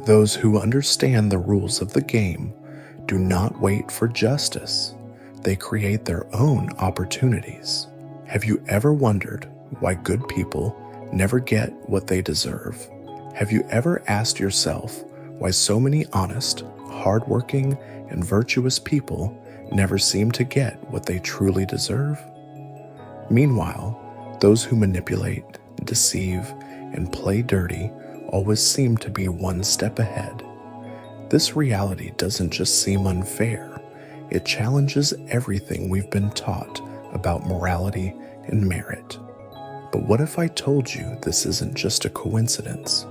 Those who understand the rules of the game do not wait for justice. They create their own opportunities. Have you ever wondered why good people never get what they deserve? Have you ever asked yourself why so many honest, hardworking, and virtuous people never seem to get what they truly deserve? Meanwhile, those who manipulate, deceive, and play dirty always seem to be one step ahead. This reality doesn't just seem unfair, it challenges everything we've been taught about morality and merit. But what if I told you this isn't just a coincidence?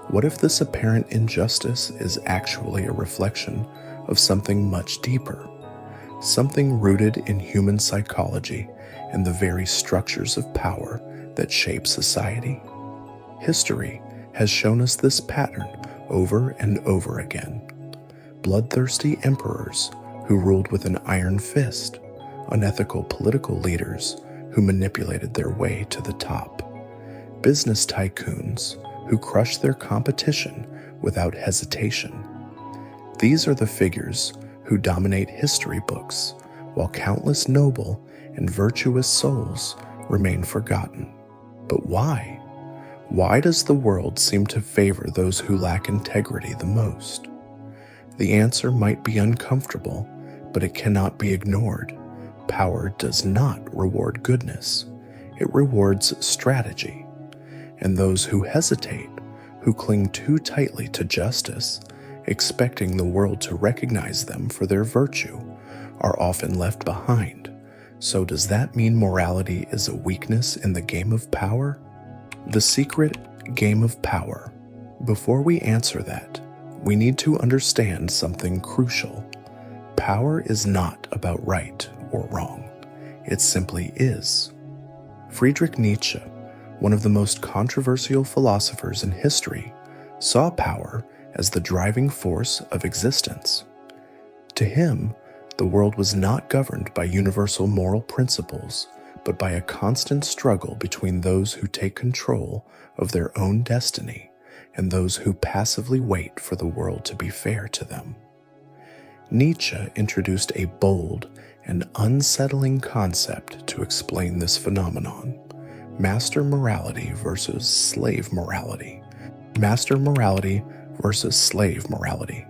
What if this apparent injustice is actually a reflection of something much deeper? Something rooted in human psychology and the very structures of power that shape society. History has shown us this pattern over and over again. Bloodthirsty emperors who ruled with an iron fist, unethical political leaders who manipulated their way to the top, business tycoons who crushed their competition without hesitation. These are the figures who dominate history books, while countless noble and virtuous souls remain forgotten. But why? Why does the world seem to favor those who lack integrity the most? The answer might be uncomfortable, but it cannot be ignored. Power does not reward goodness. It rewards strategy. And those who hesitate, who cling too tightly to justice, expecting the world to recognize them for their virtue, are often left behind. So does that mean morality is a weakness in the game of power? The secret game of power. Before we answer that, we need to understand something crucial. Power is not about right or wrong. It simply is. Friedrich Nietzsche, one of the most controversial philosophers in history, saw power as the driving force of existence. To him, the world was not governed by universal moral principles, but by a constant struggle between those who take control of their own destiny and those who passively wait for the world to be fair to them. Nietzsche introduced a bold and unsettling concept to explain this phenomenon: master morality versus slave morality. Master morality versus slave morality.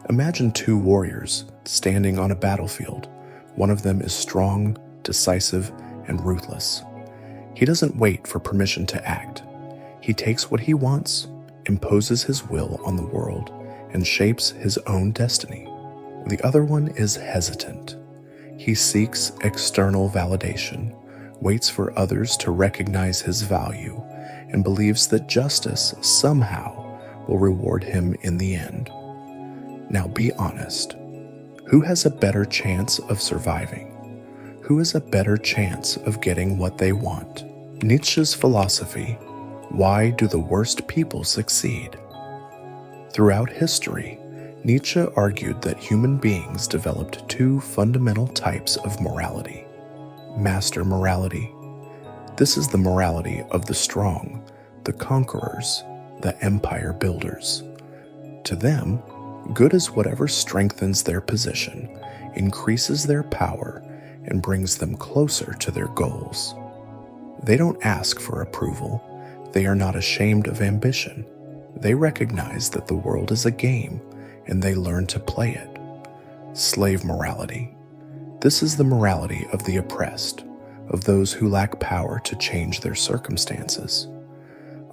Imagine two warriors standing on a battlefield. One of them is strong, decisive, and ruthless. He doesn't wait for permission to act. He takes what he wants, imposes his will on the world, and shapes his own destiny. The other one is hesitant. He seeks external validation, waits for others to recognize his value, and believes that justice somehow will reward him in the end. Now be honest. Who has a better chance of surviving? Who has a better chance of getting what they want? Nietzsche's philosophy: why do the worst people succeed? Throughout history, Nietzsche argued that human beings developed two fundamental types of morality. Master morality. This is the morality of the strong, the conquerors, the empire builders. To them, good is whatever strengthens their position, increases their power, and brings them closer to their goals. They don't ask for approval. They are not ashamed of ambition. They recognize that the world is a game, and they learn to play it. Slave morality. This is the morality of the oppressed, of those who lack power to change their circumstances.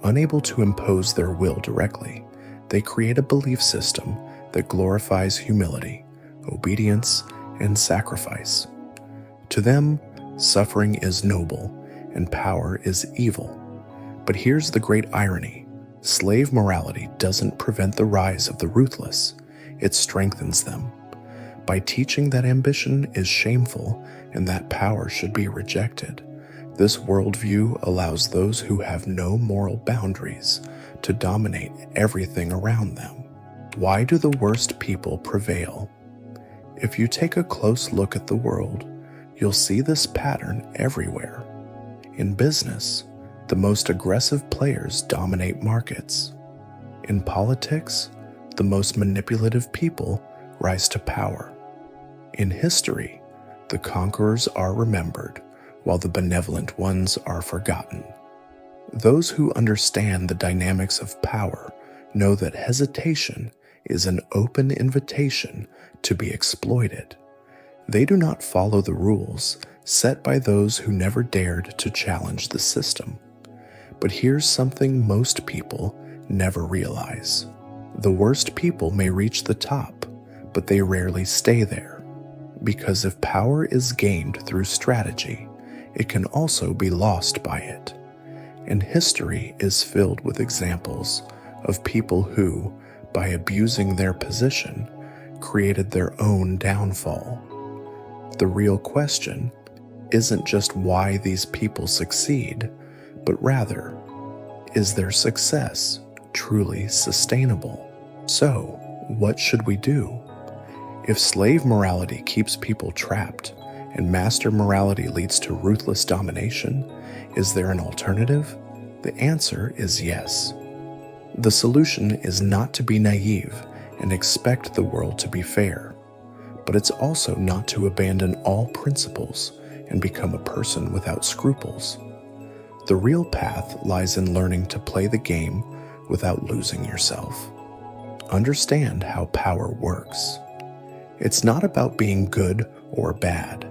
Unable to impose their will directly, they create a belief system that glorifies humility, obedience, and sacrifice. To them, suffering is noble and power is evil. But here's the great irony. Slave morality doesn't prevent the rise of the ruthless, it strengthens them. By teaching that ambition is shameful and that power should be rejected, this worldview allows those who have no moral boundaries to dominate everything around them. Why do the worst people prevail? If you take a close look at the world, you'll see this pattern everywhere. In business, the most aggressive players dominate markets. In politics, the most manipulative people rise to power. In history, the conquerors are remembered, while the benevolent ones are forgotten. Those who understand the dynamics of power know that hesitation is an open invitation to be exploited. They do not follow the rules set by those who never dared to challenge the system. But here's something most people never realize. The worst people may reach the top, but they rarely stay there. Because if power is gained through strategy, it can also be lost by it. And history is filled with examples of people who, by abusing their position, created their own downfall. The real question isn't just why these people succeed, but rather, is their success truly sustainable? So, what should we do? If slave morality keeps people trapped and master morality leads to ruthless domination, is there an alternative? The answer is yes. The solution is not to be naive and expect the world to be fair, but it's also not to abandon all principles and become a person without scruples. The real path lies in learning to play the game without losing yourself. Understand how power works. It's not about being good or bad.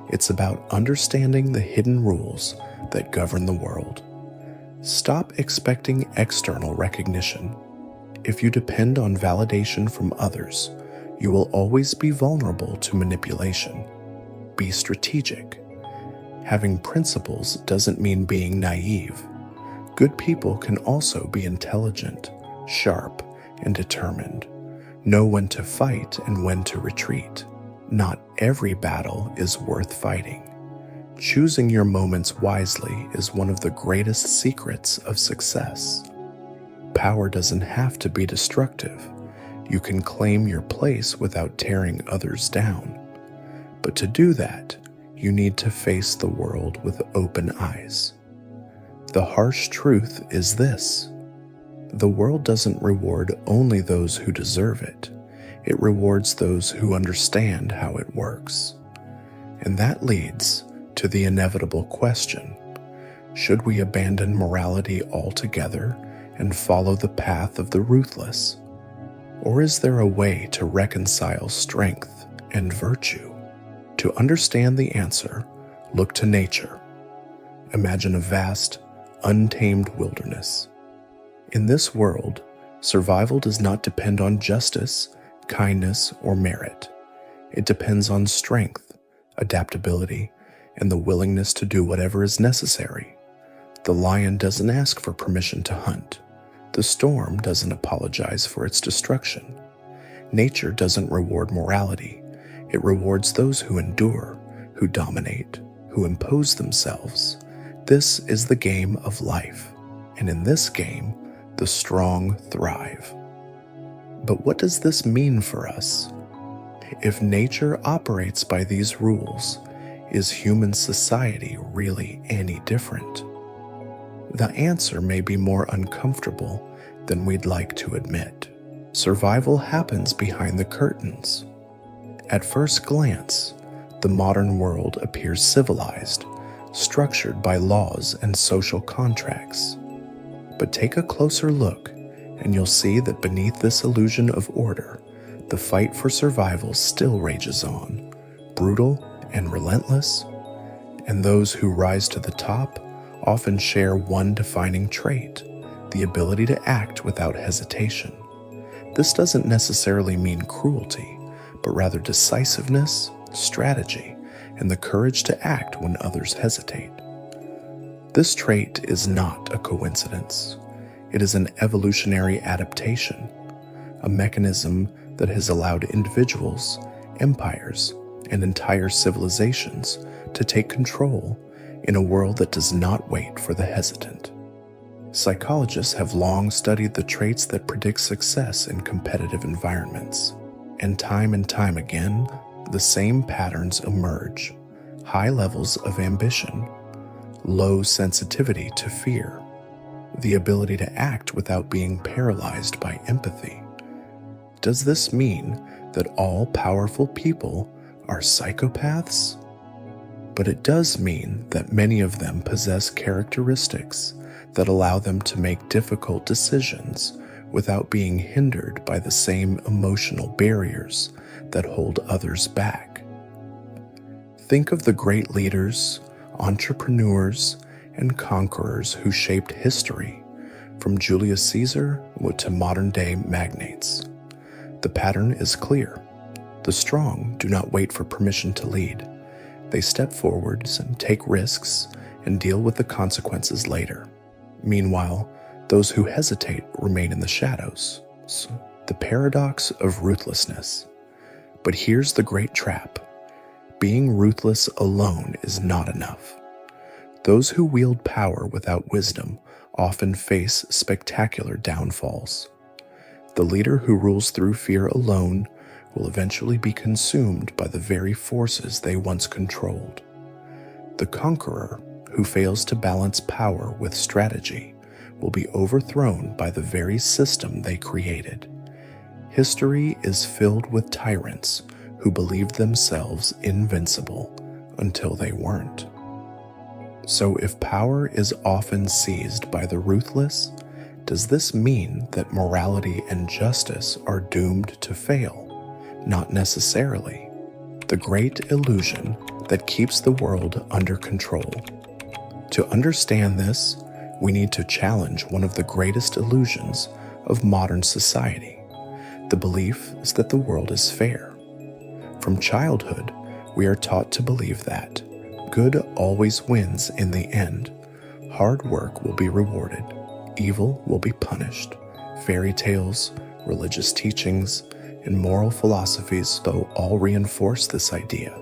It's about understanding the hidden rules that govern the world. Stop expecting external recognition. If you depend on validation from others, you will always be vulnerable to manipulation. Be strategic. Having principles doesn't mean being naive. Good people can also be intelligent, sharp, and determined. Know when to fight and when to retreat. Not every battle is worth fighting. Choosing your moments wisely is one of the greatest secrets of success. Power doesn't have to be destructive. You can claim your place without tearing others down. But to do that, you need to face the world with open eyes. The harsh truth is this: the world doesn't reward only those who deserve it. It rewards those who understand how it works. And that leads to the inevitable question: should we abandon morality altogether and follow the path of the ruthless? Or is there a way to reconcile strength and virtue? To understand the answer, look to nature. Imagine a vast, untamed wilderness. In this world, survival does not depend on justice, kindness, or merit. It depends on strength, adaptability, and the willingness to do whatever is necessary. The lion doesn't ask for permission to hunt. The storm doesn't apologize for its destruction. Nature doesn't reward morality. It rewards those who endure, who dominate, who impose themselves. This is the game of life, and in this game, the strong thrive. But what does this mean for us? If nature operates by these rules, is human society really any different? The answer may be more uncomfortable than we'd like to admit. Survival happens behind the curtains. At first glance, the modern world appears civilized, structured by laws and social contracts. But take a closer look, and you'll see that beneath this illusion of order, the fight for survival still rages on, brutal and relentless. And those who rise to the top often share one defining trait: the ability to act without hesitation. This doesn't necessarily mean cruelty, but rather decisiveness, strategy, and the courage to act when others hesitate. This trait is not a coincidence. It is an evolutionary adaptation, a mechanism that has allowed individuals, empires, and entire civilizations to take control in a world that does not wait for the hesitant. Psychologists have long studied the traits that predict success in competitive environments, and time again, the same patterns emerge: high levels of ambition, low sensitivity to fear, the ability to act without being paralyzed by empathy. Does this mean that all powerful people are psychopaths? But it does mean that many of them possess characteristics that allow them to make difficult decisions without being hindered by the same emotional barriers that hold others back. Think of the great leaders, entrepreneurs, and conquerors who shaped history, from Julius Caesar to modern-day magnates. The pattern is clear. The strong do not wait for permission to lead. They step forwards and take risks and deal with the consequences later. Meanwhile, those who hesitate remain in the shadows. The paradox of ruthlessness. But here's the great trap. Being ruthless alone is not enough. Those who wield power without wisdom often face spectacular downfalls. The leader who rules through fear alone will eventually be consumed by the very forces they once controlled. The conqueror who fails to balance power with strategy will be overthrown by the very system they created. History is filled with tyrants who believed themselves invincible until they weren't. So if power is often seized by the ruthless, does this mean that morality and justice are doomed to fail? Not necessarily. The great illusion that keeps the world under control. To understand this, we need to challenge one of the greatest illusions of modern society. The belief is that the world is fair. From childhood, we are taught to believe that good always wins in the end. Hard work will be rewarded. Evil will be punished. Fairy tales, religious teachings, and moral philosophies though all reinforce this idea.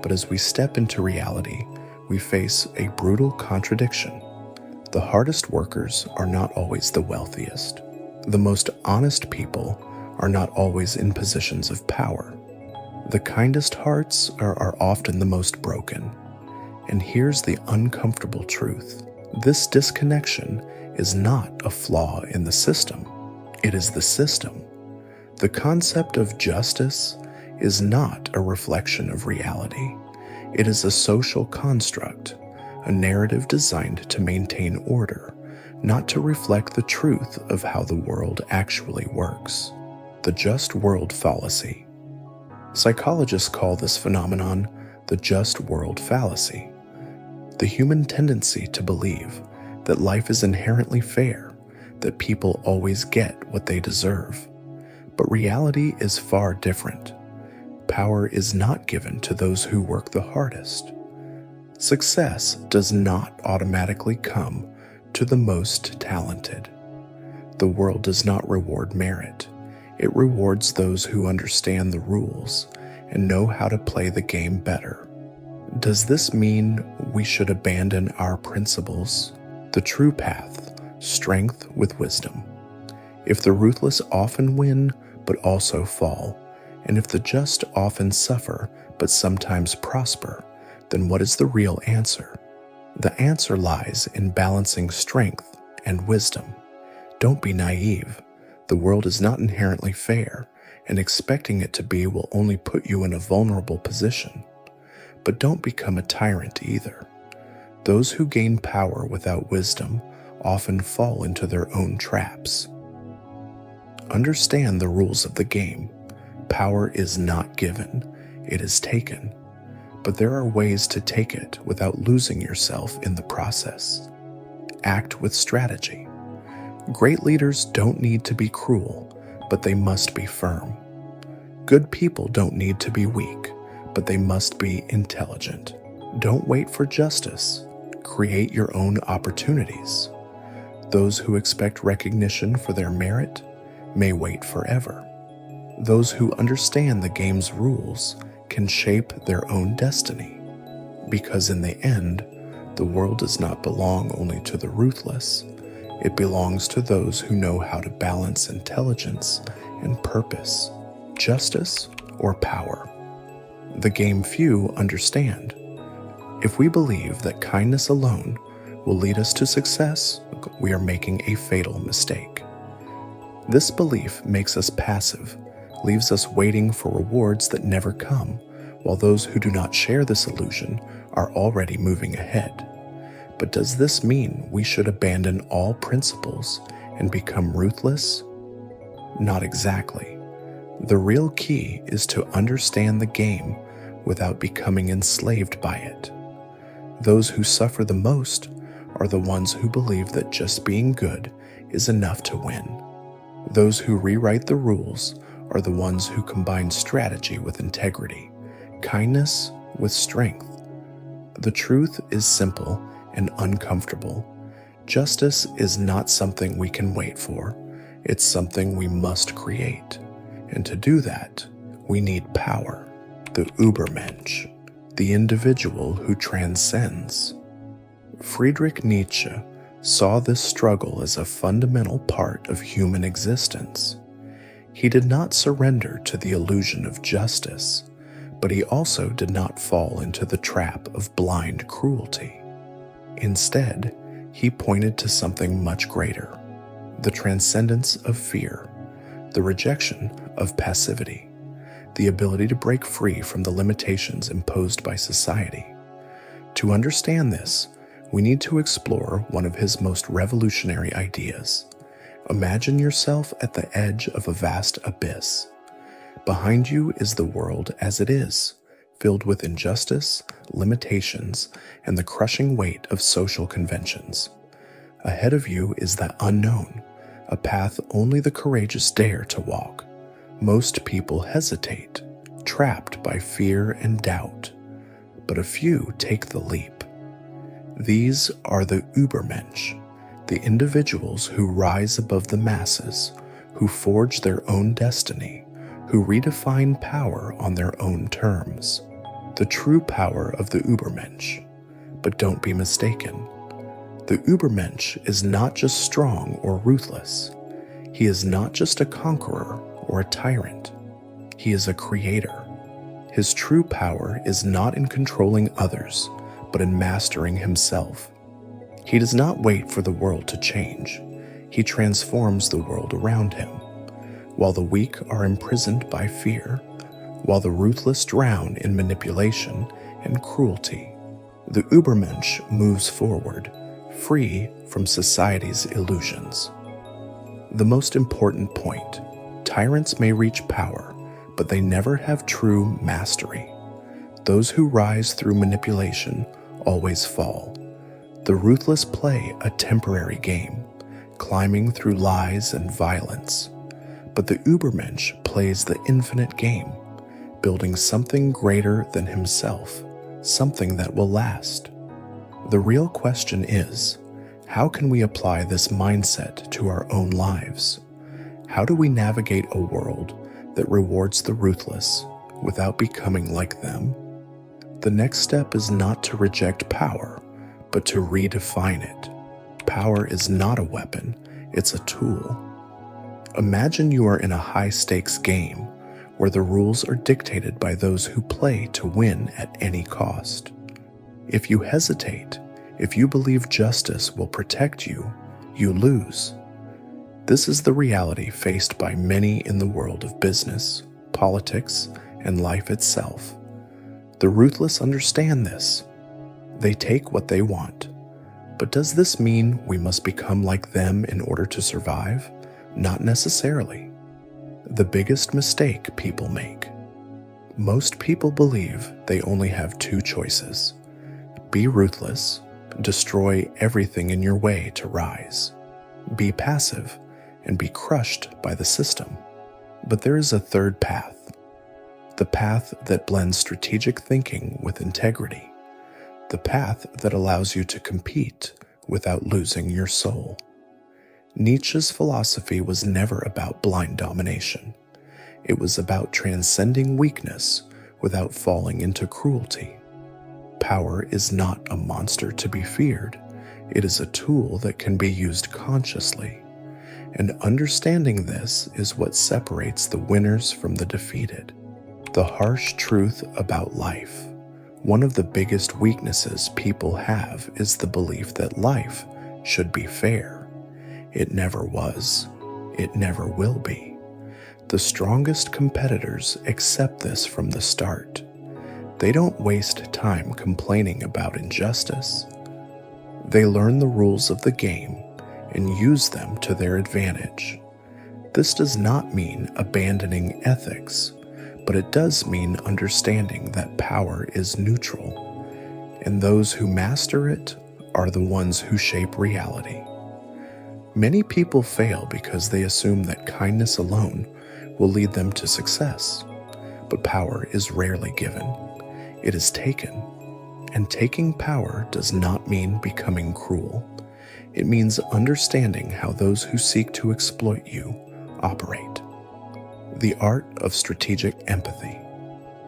But as we step into reality, we face a brutal contradiction. The hardest workers are not always the wealthiest. The most honest people are not always in positions of power. The kindest hearts are often the most broken. And here's the uncomfortable truth. This disconnection is not a flaw in the system. It is the system. The concept of justice is not a reflection of reality. It is a social construct, a narrative designed to maintain order, not to reflect the truth of how the world actually works. The just world fallacy. Psychologists call this phenomenon the just world fallacy. The human tendency to believe that life is inherently fair, that people always get what they deserve. But reality is far different. Power is not given to those who work the hardest. Success does not automatically come to the most talented. The world does not reward merit. It rewards those who understand the rules and know how to play the game better. Does this mean we should abandon our principles? The true path, strength with wisdom. If the ruthless often win, but also fall, and if the just often suffer, but sometimes prosper, then what is the real answer? The answer lies in balancing strength and wisdom. Don't be naive. The world is not inherently fair, and expecting it to be will only put you in a vulnerable position. But don't become a tyrant either. Those who gain power without wisdom often fall into their own traps. Understand the rules of the game. Power is not given, it is taken. But there are ways to take it without losing yourself in the process. Act with strategy. Great leaders don't need to be cruel, but they must be firm. Good people don't need to be weak, but they must be intelligent. Don't wait for justice. Create your own opportunities. Those who expect recognition for their merit may wait forever. Those who understand the game's rules can shape their own destiny, because in the end, the world does not belong only to the ruthless. It belongs to those who know how to balance intelligence and purpose, justice or power. The game few understand. If we believe that kindness alone will lead us to success, we are making a fatal mistake. This belief makes us passive, leaves us waiting for rewards that never come, while those who do not share this illusion are already moving ahead. But does this mean we should abandon all principles and become ruthless? Not exactly. The real key is to understand the game without becoming enslaved by it. Those who suffer the most are the ones who believe that just being good is enough to win. Those who rewrite the rules are the ones who combine strategy with integrity, kindness with strength. The truth is simple and uncomfortable. Justice is not something we can wait for. It's something we must create. And to do that, we need power, the Übermensch, the individual who transcends. Friedrich Nietzsche saw this struggle as a fundamental part of human existence. He did not surrender to the illusion of justice, but he also did not fall into the trap of blind cruelty. Instead, he pointed to something much greater, the transcendence of fear, the rejection of passivity, the ability to break free from the limitations imposed by society. To understand this, we need to explore one of his most revolutionary ideas. Imagine yourself at the edge of a vast abyss. Behind you is the world as it is, filled with injustice, limitations, and the crushing weight of social conventions. Ahead of you is the unknown, a path only the courageous dare to walk. Most people hesitate, trapped by fear and doubt, but a few take the leap. These are the Übermensch, the individuals who rise above the masses, who forge their own destiny, who redefine power on their own terms. The true power of the Übermensch. But don't be mistaken. The Übermensch is not just strong or ruthless. He is not just a conqueror or a tyrant. He is a creator. His true power is not in controlling others, but in mastering himself. He does not wait for the world to change. He transforms the world around him. While the weak are imprisoned by fear, while the ruthless drown in manipulation and cruelty, the Übermensch moves forward, free from society's illusions. The most important point: tyrants may reach power, but they never have true mastery. Those who rise through manipulation always fall. The ruthless play a temporary game, climbing through lies and violence. But the Übermensch plays the infinite game, building something greater than himself, something that will last. The real question is, how can we apply this mindset to our own lives? How do we navigate a world that rewards the ruthless without becoming like them? The next step is not to reject power, but to redefine it. Power is not a weapon, it's a tool. Imagine you are in a high-stakes game where the rules are dictated by those who play to win at any cost. If you hesitate, if you believe justice will protect you, you lose. This is the reality faced by many in the world of business, politics, and life itself. The ruthless understand this. They take what they want. But does this mean we must become like them in order to survive? Not necessarily. The biggest mistake people make. Most people believe they only have two choices. Be ruthless, destroy everything in your way to rise. Be passive, and be crushed by the system. But there is a third path. The path that blends strategic thinking with integrity. The path that allows you to compete without losing your soul. Nietzsche's philosophy was never about blind domination. It was about transcending weakness without falling into cruelty. Power is not a monster to be feared. It is a tool that can be used consciously. And understanding this is what separates the winners from the defeated. The harsh truth about life. One of the biggest weaknesses people have is the belief that life should be fair. It never was. It never will be. The strongest competitors accept this from the start. They don't waste time complaining about injustice. They learn the rules of the game and use them to their advantage. This does not mean abandoning ethics, but it does mean understanding that power is neutral, and those who master it are the ones who shape reality. Many people fail because they assume that kindness alone will lead them to success, but power is rarely given. It is taken, and taking power does not mean becoming cruel. It means understanding how those who seek to exploit you operate. The art of strategic empathy.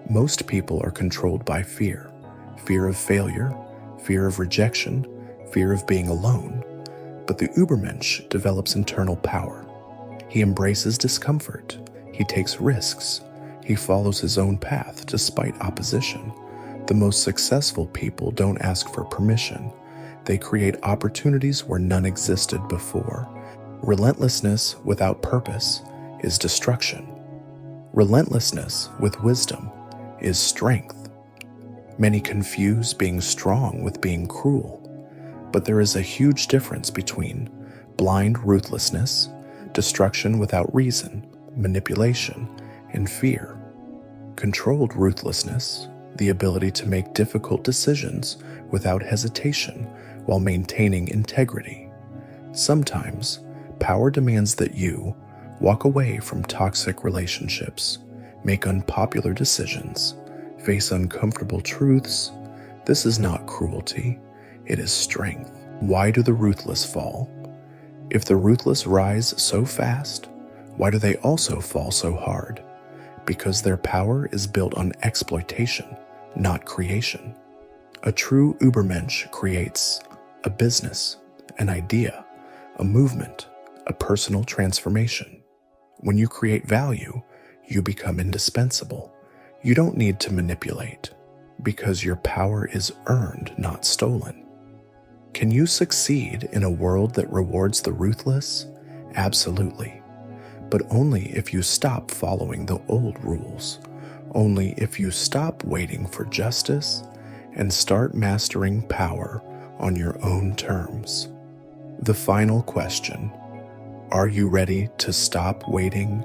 Most people are controlled by fear. Fear of failure, fear of rejection, fear of being alone. But the Übermensch develops internal power. He embraces discomfort. He takes risks. He follows his own path despite opposition. The most successful people don't ask for permission. They create opportunities where none existed before. Relentlessness without purpose is destruction. Relentlessness with wisdom is strength. Many confuse being strong with being cruel, but there is a huge difference between blind ruthlessness, destruction without reason, manipulation, and fear. Controlled ruthlessness, the ability to make difficult decisions without hesitation while maintaining integrity. Sometimes, power demands that you walk away from toxic relationships, make unpopular decisions, face uncomfortable truths. This is not cruelty, it is strength. Why do the ruthless fall? If the ruthless rise so fast, why do they also fall so hard? Because their power is built on exploitation, not creation. A true Übermensch creates a business, an idea, a movement, a personal transformation. When you create value, you become indispensable. You don't need to manipulate, because your power is earned, not stolen. Can you succeed in a world that rewards the ruthless? Absolutely. But only if you stop following the old rules. Only if you stop waiting for justice and start mastering power on your own terms. The final question: are you ready to stop waiting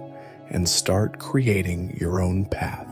and start creating your own path?